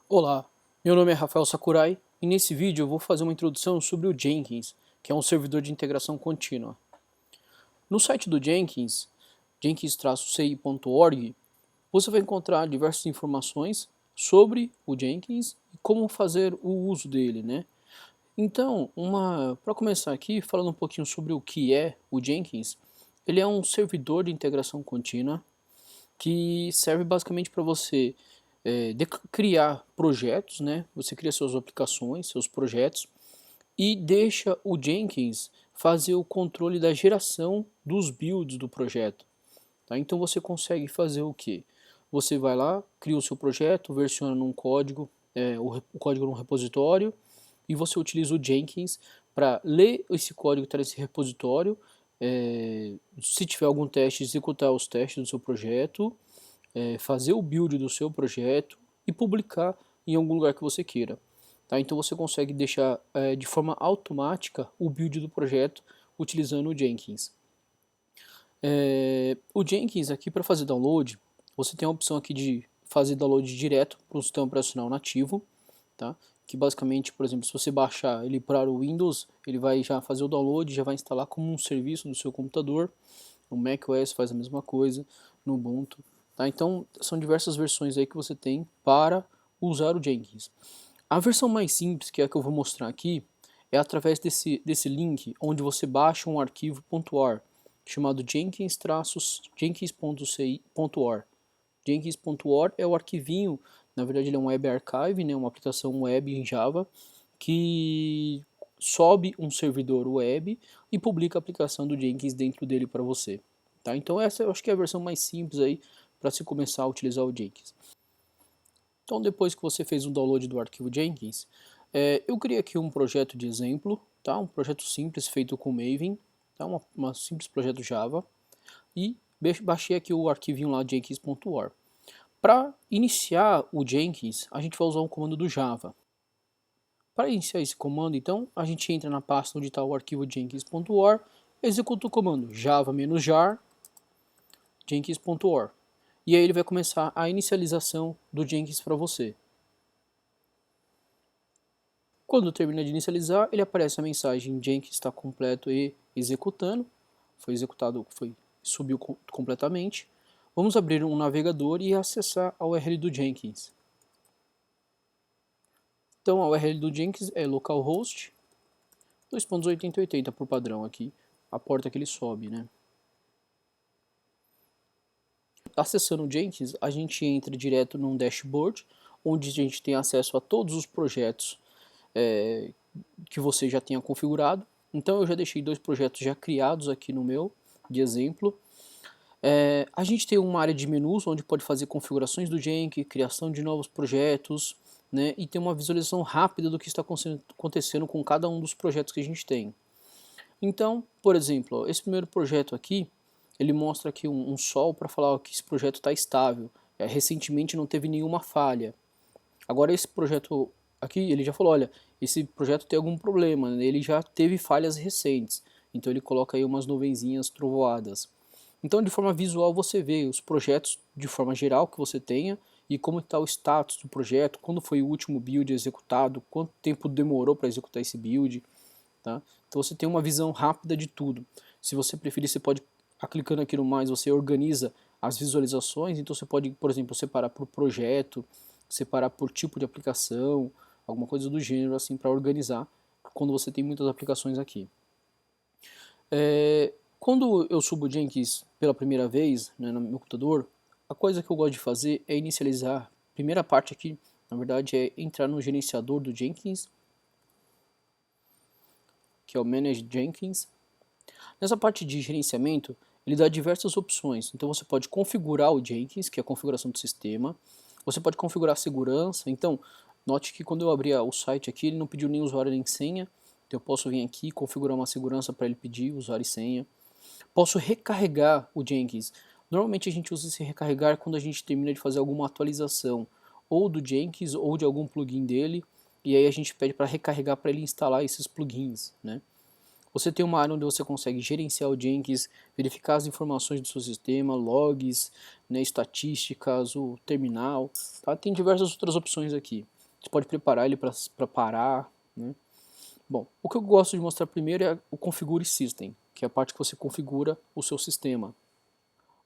Olá, meu nome é Rafael Sakurai e nesse vídeo eu vou fazer uma introdução sobre o Jenkins, que é um servidor de integração contínua. No site do Jenkins, jenkins-ci.org, você vai encontrar diversas informações sobre o Jenkins e como fazer o uso dele, né? Então, para começar aqui, falando um pouquinho sobre o que é o Jenkins, ele é um servidor de integração contínua que serve basicamente para você criar projetos, né? Você cria suas aplicações, seus projetos e deixa o Jenkins fazer o controle da geração dos builds do projeto. Tá? Então você consegue fazer o que? Você vai lá, cria o seu projeto, versiona num código, o código num repositório e você utiliza o Jenkins para ler esse código que está nesse repositório, se tiver algum teste, executar os testes do seu projeto, fazer o build do seu projeto e publicar em algum lugar que você queira. Tá? Então você consegue deixar de forma automática o build do projeto utilizando o Jenkins. O Jenkins aqui para fazer download, você tem a opção aqui de fazer download direto para o sistema operacional nativo, tá? Que basicamente, por exemplo, se você baixar ele para o Windows, ele vai já fazer o download, já vai instalar como um serviço do seu computador. No macOS faz a mesma coisa, no Ubuntu. Tá? Então, são diversas versões aí que você tem para usar o Jenkins. A versão mais simples, que é a que eu vou mostrar aqui, é através desse link, onde você baixa um arquivo .war, chamado jenkins-jenkins.ci.war. Jenkins.war é o arquivinho, na verdade ele é um web archive, né, uma aplicação web em Java, que sobe um servidor web e publica a aplicação do Jenkins dentro dele para você. Tá? Então essa eu acho que é a versão mais simples aí para se começar a utilizar o Jenkins. Então depois que você fez o download do arquivo Jenkins, eu criei aqui um projeto de exemplo, tá? Um projeto simples feito com Maven, tá? Uma simples projeto Java, e baixei aqui o arquivinho lá jenkins.war. Para iniciar o Jenkins, a gente vai usar um comando do Java. Para iniciar esse comando, então, a gente entra na pasta onde está o arquivo jenkins.war, executa o comando java-jar jenkins.war. E aí ele vai começar a inicialização do Jenkins para você. Quando termina de inicializar, ele aparece a mensagem Jenkins está completo e executando. Foi executado, subiu completamente. Vamos abrir um navegador e acessar a URL do Jenkins. Então a URL do Jenkins é localhost 2.8080 por padrão aqui, a porta que ele sobe, né? Acessando o Jenkins, a gente entra direto num dashboard, onde a gente tem acesso a todos os projetos que você já tenha configurado. Então eu já deixei 2 projetos já criados aqui no meu, de exemplo. A gente tem uma área de menus, onde pode fazer configurações do Jenkins, criação de novos projetos, né, e ter uma visualização rápida do que está acontecendo com cada um dos projetos que a gente tem. Então, por exemplo, esse primeiro projeto aqui, ele mostra aqui um sol para falar que esse projeto está estável. Recentemente não teve nenhuma falha. Agora esse projeto aqui, ele já falou, olha, esse projeto tem algum problema, né? Ele já teve falhas recentes. Então ele coloca aí umas nuvenzinhas trovoadas. Então de forma visual você vê os projetos de forma geral que você tenha e como está o status do projeto, quando foi o último build executado, quanto tempo demorou para executar esse build. Tá? Então você tem uma visão rápida de tudo. Se você preferir, você pode, clicando aqui no mais, você organiza as visualizações, então você pode, por exemplo, separar por projeto, separar por tipo de aplicação, alguma coisa do gênero assim para organizar quando você tem muitas aplicações aqui. Quando eu subo o Jenkins pela primeira vez, né, no meu computador, a coisa que eu gosto de fazer é inicializar. A primeira parte aqui, na verdade, é entrar no gerenciador do Jenkins, que é o Manage Jenkins. Nessa parte de gerenciamento, ele dá diversas opções. Então você pode configurar o Jenkins, que é a configuração do sistema. Você pode configurar a segurança. Então, note que quando eu abri o site aqui, ele não pediu nem usuário nem senha. Então eu posso vir aqui e configurar uma segurança para ele pedir usuário e senha. Posso recarregar o Jenkins. Normalmente a gente usa esse recarregar quando a gente termina de fazer alguma atualização, ou do Jenkins ou de algum plugin dele, e aí a gente pede para recarregar para ele instalar esses plugins, né? Você tem uma área onde você consegue gerenciar o Jenkins, verificar as informações do seu sistema, logs, né, estatísticas, o terminal, tá? Tem diversas outras opções aqui. Você pode preparar ele para parar, né? Bom, o que eu gosto de mostrar primeiro é o Configure System, que é a parte que você configura o seu sistema.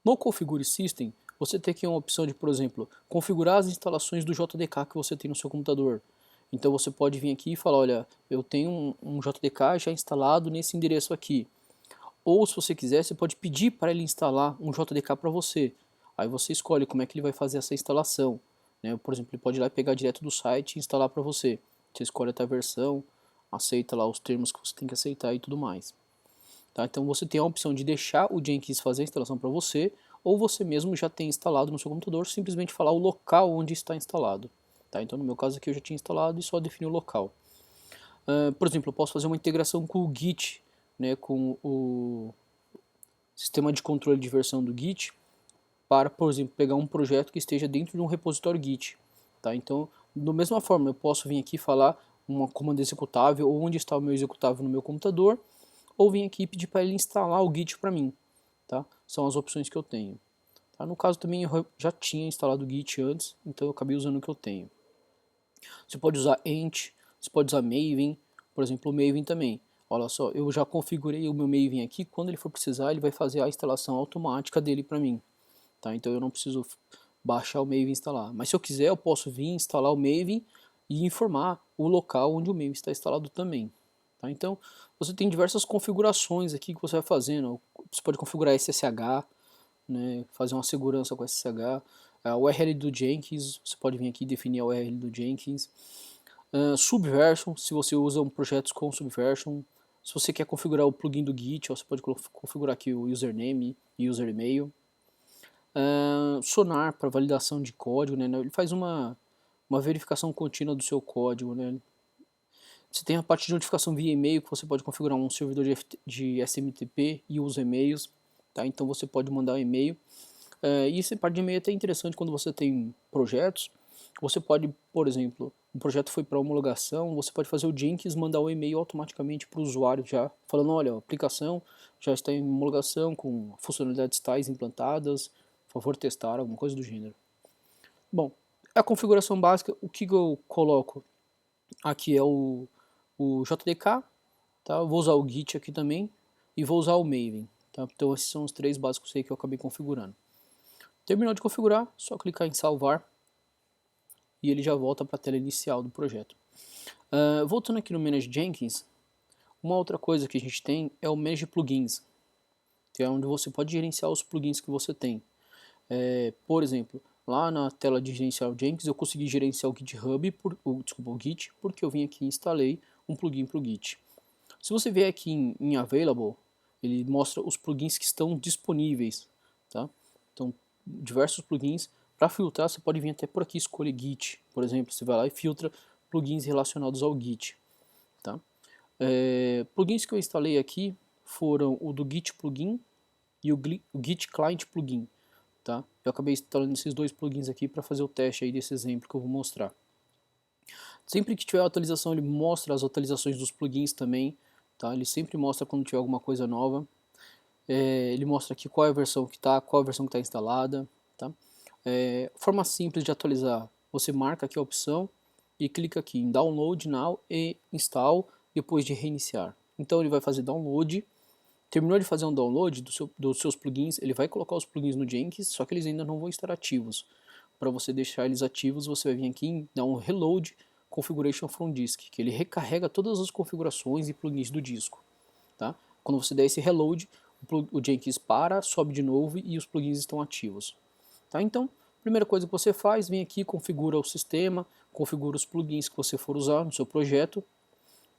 No Configure System, você tem aqui uma opção de, por exemplo, configurar as instalações do JDK que você tem no seu computador. Então você pode vir aqui e falar, olha, eu tenho um JDK já instalado nesse endereço aqui. Ou se você quiser, você pode pedir para ele instalar um JDK para você. Aí você escolhe como é que ele vai fazer essa instalação, né? Por exemplo, ele pode ir lá e pegar direto do site e instalar para você. Você escolhe a versão, aceita lá os termos que você tem que aceitar e tudo mais. Tá? Então você tem a opção de deixar o Jenkins fazer a instalação para você, ou você mesmo já tem instalado no seu computador, simplesmente falar o local onde está instalado. Tá? Então no meu caso aqui eu já tinha instalado e só definir o local. Por exemplo, eu posso fazer uma integração com o Git, né, com o sistema de controle de versão do Git, para, por exemplo, pegar um projeto que esteja dentro de um repositório Git. Tá? Então, da mesma forma, eu posso vir aqui falar uma comanda executável, ou onde está o meu executável no meu computador, ou vir aqui e pedir para ele instalar o Git para mim. Tá? São as opções que eu tenho. Tá? No caso também eu já tinha instalado o Git antes, então eu acabei usando o que eu tenho. Você pode usar Ent, você pode usar Maven, por exemplo, o Maven também. Olha só, eu já configurei o meu Maven aqui, quando ele for precisar ele vai fazer a instalação automática dele para mim. Tá? Então eu não preciso baixar o Maven e instalar. Mas se eu quiser eu posso vir instalar o Maven e informar o local onde o Maven está instalado também. Tá? Então você tem diversas configurações aqui que você vai fazendo. Você pode configurar SSH, né, fazer uma segurança com SSH. A URL do Jenkins, você pode vir aqui e definir a URL do Jenkins. Subversion, se você usa projetos com Subversion. Se você quer configurar o plugin do Git, você pode configurar aqui o username e user email. Sonar para validação de código, né? Ele faz uma verificação contínua do seu código, né? Você tem a parte de notificação via e-mail, que você pode configurar um servidor de SMTP e usa e-mails, tá? Então você pode mandar um e-mail. E essa parte de e-mail é até interessante quando você tem projetos. Você pode, por exemplo, um projeto foi para homologação, você pode fazer o Jenkins mandar um e-mail automaticamente para o usuário já, falando, olha, a aplicação já está em homologação com funcionalidades tais implantadas, por favor testar, alguma coisa do gênero. Bom, a configuração básica, o que eu coloco aqui é o JDK, tá? Eu vou usar o Git aqui também e vou usar o Maven, tá? Então esses são os três básicos aí que eu acabei configurando. Terminou de configurar, só clicar em salvar e ele já volta para a tela inicial do projeto. Voltando aqui no Manage Jenkins, uma outra coisa que a gente tem é o Manage Plugins, que é onde você pode gerenciar os plugins que você tem. Por exemplo, lá na tela de gerenciar o Jenkins, eu consegui gerenciar o GitHub, o Git, porque eu vim aqui e instalei um plugin para o Git. Se você vier aqui em Available, ele mostra os plugins que estão disponíveis. Tá? Então, diversos plugins. Para filtrar, você pode vir até por aqui, escolher Git, por exemplo. Você vai lá e filtra plugins relacionados ao Git. Tá? Plugins que eu instalei aqui foram o do Git Plugin e o Git Client Plugin. Tá? Eu acabei instalando esses dois plugins aqui para fazer o teste aí desse exemplo que eu vou mostrar. Sempre que tiver atualização, ele mostra as atualizações dos plugins também. Tá? Ele sempre mostra quando tiver alguma coisa nova. Ele mostra aqui qual é a versão que está, qual é a versão que está instalada. Tá? Forma simples de atualizar. Você marca aqui a opção e clica aqui em Download Now e Install depois de reiniciar. Então ele vai fazer download. Terminou de fazer um download dos seus plugins, ele vai colocar os plugins no Jenkins, só que eles ainda não vão estar ativos. Para você deixar eles ativos, você vai vir aqui e dar um Reload Configuration from Disk, que ele recarrega todas as configurações e plugins do disco. Tá? Quando você der esse Reload, o Jenkins para, sobe de novo e os plugins estão ativos. Tá? Então, primeira coisa que você faz, vem aqui, configura o sistema, configura os plugins que você for usar no seu projeto.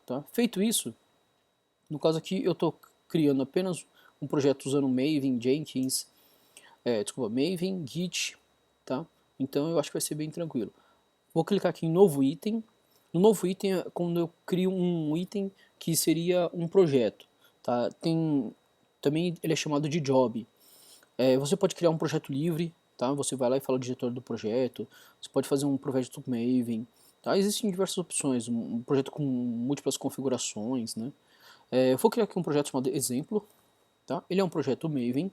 Tá? Feito isso, no caso aqui eu estou criando apenas um projeto usando Maven, Jenkins, Maven, Git, tá? Então eu acho que vai ser bem tranquilo. Vou clicar aqui em novo item. No novo item é quando eu crio um item que seria um projeto, tá? Também ele é chamado de job. Você pode criar um projeto livre, tá? Você vai lá e fala o diretor do projeto. Você pode fazer um projeto Maven, tá? Existem diversas opções, um projeto com múltiplas configurações, né? Eu vou criar aqui um projeto chamado exemplo, tá? Ele é um projeto Maven,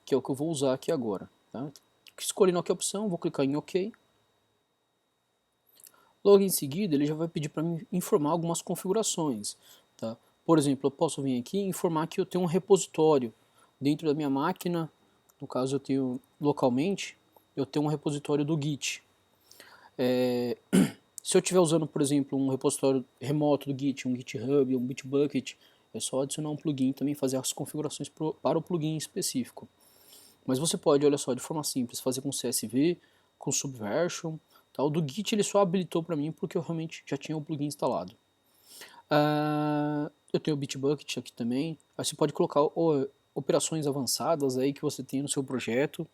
que é o que eu vou usar aqui agora, tá? Escolhendo aqui a opção, vou clicar em OK. Logo em seguida, ele já vai pedir para mim informar algumas configurações, tá? Por exemplo, eu posso vir aqui e informar que eu tenho um repositório dentro da minha máquina, no caso eu tenho localmente, eu tenho um repositório do Git. Se eu estiver usando, por exemplo, um repositório remoto do Git, um GitHub, um Bitbucket, é só adicionar um plugin e também fazer as configurações para o plugin específico. Mas você pode, olha só, de forma simples, fazer com CSV, com Subversion. Tá? O do Git ele só habilitou para mim porque eu realmente já tinha o plugin instalado. Eu tenho o Bitbucket aqui também. Aí você pode colocar operações avançadas aí que você tem no seu projeto.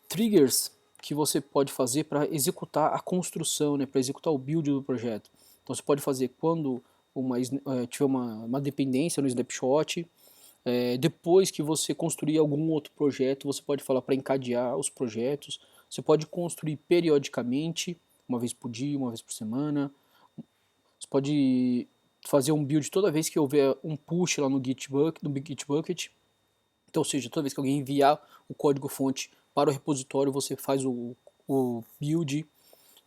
Triggers que você pode fazer para executar a construção, né, para executar o build do projeto. Então você pode fazer quando tiver uma dependência no snapshot. Depois que você construir algum outro projeto, você pode falar para encadear os projetos. Você pode construir periodicamente, uma vez por dia, uma vez por semana. Você pode fazer um build toda vez que houver um push lá no Gitbucket. Então, ou seja, toda vez que alguém enviar o código-fonte para o repositório, você faz o build.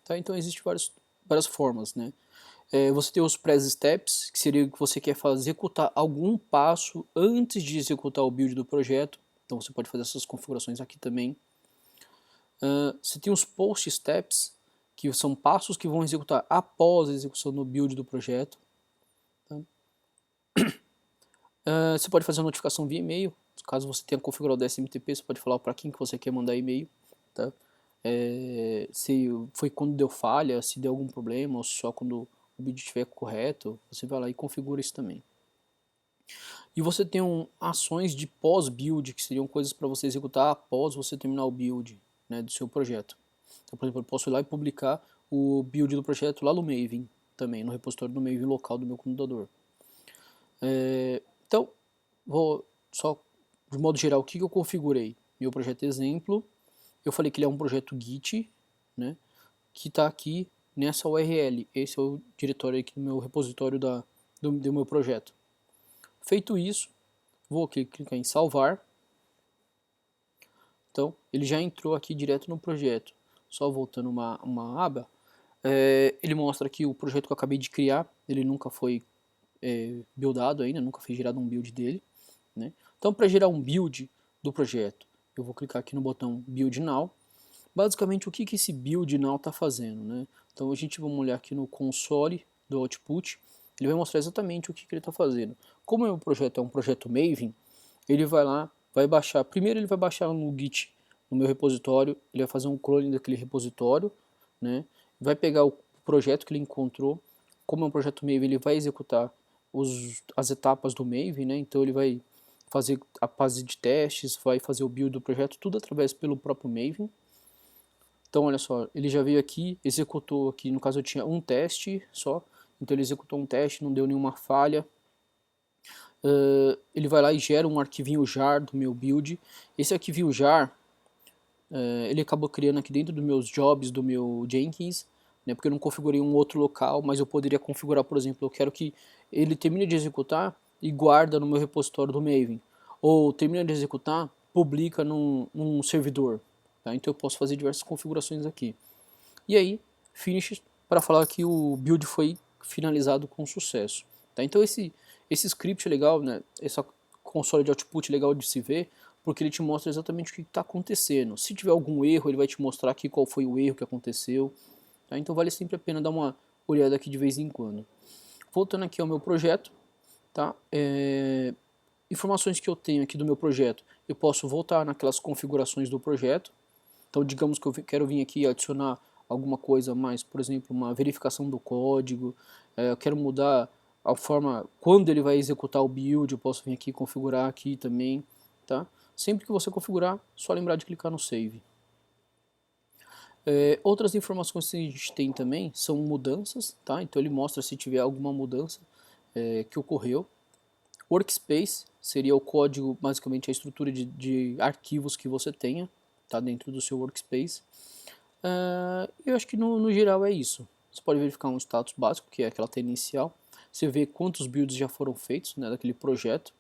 Tá? Então, existem várias formas, né? Você tem os press steps, que seria que você quer executar algum passo antes de executar o build do projeto. Então você pode fazer essas configurações aqui também. Você tem os post steps, que são passos que vão executar após a execução do build do projeto. Tá? Você pode fazer a notificação via e-mail. Caso você tenha configurado o SMTP, você pode falar para quem que você quer mandar e-mail. Tá? Se foi quando deu falha, se deu algum problema, ou só quando o build estiver correto, você vai lá e configura isso também. E você tem ações de pós-build, que seriam coisas para você executar após você terminar o build, né, do seu projeto. Então, por exemplo, eu posso ir lá e publicar o build do projeto lá no Maven, também, no repositório do Maven local do meu computador. Então, vou só, de modo geral, o que eu configurei? Meu projeto exemplo, eu falei que ele é um projeto Git, né, que está aqui nessa URL. Esse é o diretório aqui do meu repositório do meu projeto. Feito isso, vou aqui clicar em salvar. Então, ele já entrou aqui direto no projeto. Só voltando uma aba, ele mostra aqui o projeto que eu acabei de criar. Ele nunca foi buildado ainda, nunca foi gerado um build dele. Né? Então, para gerar um build do projeto, eu vou clicar aqui no botão Build Now. Basicamente, o que esse Build Now está fazendo? Né? Então, a gente vai olhar aqui no console do output. Ele vai mostrar exatamente o que ele está fazendo. Como o meu projeto é um projeto Maven, ele vai lá, vai baixar. Primeiro ele vai baixar no Git, no meu repositório, ele vai fazer um clone daquele repositório, né? Vai pegar o projeto que ele encontrou. Como é um projeto Maven, ele vai executar as etapas do Maven, né? Então ele vai fazer a fase de testes, vai fazer o build do projeto, tudo através pelo próprio Maven. Então, olha só, ele já veio aqui, executou aqui, no caso eu tinha um teste só, então ele executou um teste, não deu nenhuma falha. Ele vai lá e gera um arquivinho jar do meu build. Esse arquivinho jar, ele acabou criando aqui dentro dos meus jobs do meu Jenkins, né, porque eu não configurei um outro local, mas eu poderia configurar, por exemplo, eu quero que ele termine de executar e guarda no meu repositório do Maven. Ou termina de executar, publica num servidor. Tá? Então eu posso fazer diversas configurações aqui. E aí, finish para falar que o build foi finalizado com sucesso. Tá? Então esse script é legal, né? Essa console de output é legal de se ver, porque ele te mostra exatamente o que está acontecendo. Se tiver algum erro, ele vai te mostrar aqui qual foi o erro que aconteceu. Tá? Então vale sempre a pena dar uma olhada aqui de vez em quando. Voltando aqui ao meu projeto, tá? Informações que eu tenho aqui do meu projeto, eu posso voltar naquelas configurações do projeto. Então, digamos que eu quero vir aqui adicionar alguma coisa mais, por exemplo, uma verificação do código, eu quero mudar a forma, quando ele vai executar o build, eu posso vir aqui configurar aqui também, tá? Sempre que você configurar, só lembrar de clicar no Save. Outras informações que a gente tem também são mudanças, tá? Então ele mostra se tiver alguma mudança que ocorreu. Workspace seria o código, basicamente a estrutura de arquivos que você tenha, tá, dentro do seu workspace. Eu acho que no geral é isso. Você pode verificar um status básico, que é aquela tela inicial. Você vê quantos builds já foram feitos, né, daquele projeto.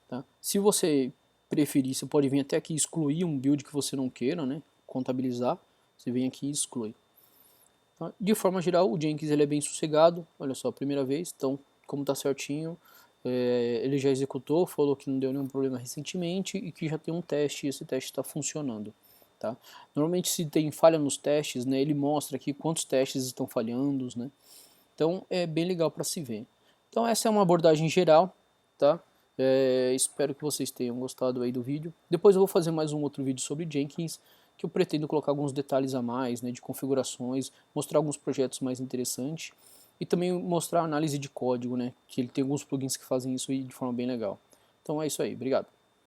Tá? Se você preferir, você pode vir até aqui e excluir um build que você não queira, né, contabilizar. Você vem aqui e exclui. Tá? De forma geral, o Jenkins ele é bem sossegado, olha só, primeira vez, então como está certinho, ele já executou, falou que não deu nenhum problema recentemente e que já tem um teste e esse teste está funcionando. Tá? Normalmente se tem falha nos testes, né, ele mostra aqui quantos testes estão falhando, né? Então é bem legal para se ver. Então essa é uma abordagem geral, tá? Espero que vocês tenham gostado aí do vídeo. Depois eu vou fazer mais um outro vídeo sobre Jenkins, que eu pretendo colocar alguns detalhes a mais, né, de configurações, mostrar alguns projetos mais interessantes e também mostrar a análise de código, né, que ele tem alguns plugins que fazem isso aí de forma bem legal. Então é isso aí, obrigado.